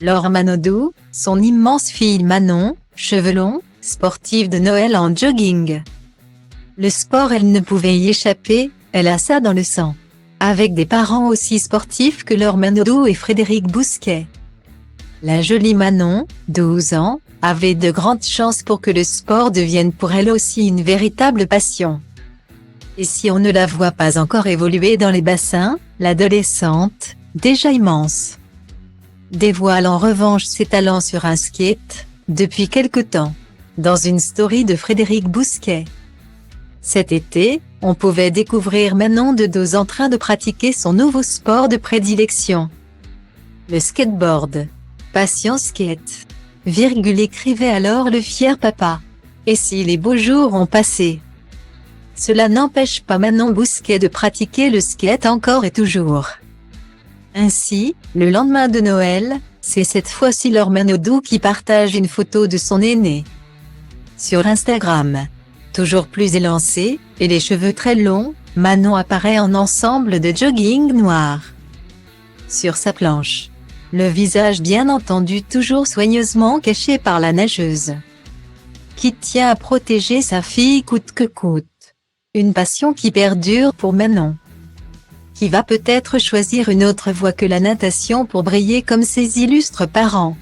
Laure Manodou, son immense fille Manon, cheveux longs, sportive de Noël en jogging. Le sport, elle ne pouvait y échapper, elle a ça dans le sang. Avec des parents aussi sportifs que Laure Manodou et Frédéric Bousquet. La jolie Manon, 12 ans, avait de grandes chances pour que le sport devienne pour elle aussi une véritable passion. Et si on ne la voit pas encore évoluer dans les bassins, l'adolescente, déjà immense, dévoile en revanche ses talents sur un skate, depuis quelque temps. Dans une story de Frédéric Bousquet. Cet été, on pouvait découvrir Manon de 12 en train de pratiquer son nouveau sport de prédilection. Le skateboard. Passion skate. Écrivait alors le fier papa. Et si les beaux jours ont passé? Cela n'empêche pas Manon Bousquet de pratiquer le skate encore et toujours. Ainsi, le lendemain de Noël, c'est cette fois-ci Laure Manodou qui partage une photo de son aîné. Sur Instagram. Toujours plus élancée, et les cheveux très longs, Manon apparaît en ensemble de jogging noir. Sur sa planche. Le visage bien entendu toujours soigneusement caché par la nageuse. Qui tient à protéger sa fille coûte que coûte. Une passion qui perdure pour Manon. Qui va peut-être choisir une autre voie que la natation pour briller comme ses illustres parents.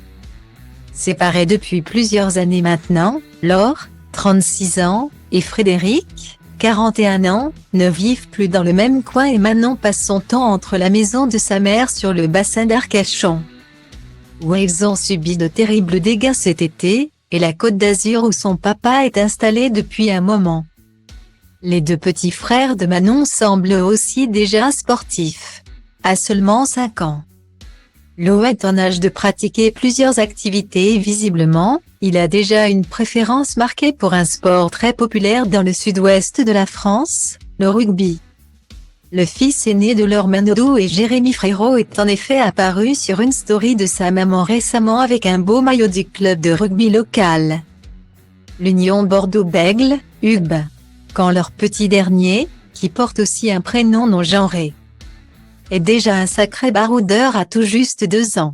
Séparés depuis plusieurs années maintenant, Laure, 36 ans, et Frédéric, 41 ans, ne vivent plus dans le même coin et Manon passe son temps entre la maison de sa mère sur le bassin d'Arcachon, où ils ont subi de terribles dégâts cet été, et la Côte d'Azur où son papa est installé depuis un moment. Les deux petits frères de Manon semblent aussi déjà sportifs. À seulement 5 ans. Lo est en âge de pratiquer plusieurs activités et visiblement, il a déjà une préférence marquée pour un sport très populaire dans le sud-ouest de la France, le rugby. Le fils aîné de Laure Manodou et Jérémy Frérot est en effet apparu sur une story de sa maman récemment avec un beau maillot du club de rugby local. L'Union Bordeaux-Bègles, UB. Quand leur petit dernier, qui porte aussi un prénom non genré, est déjà un sacré baroudeur à tout juste 2 ans.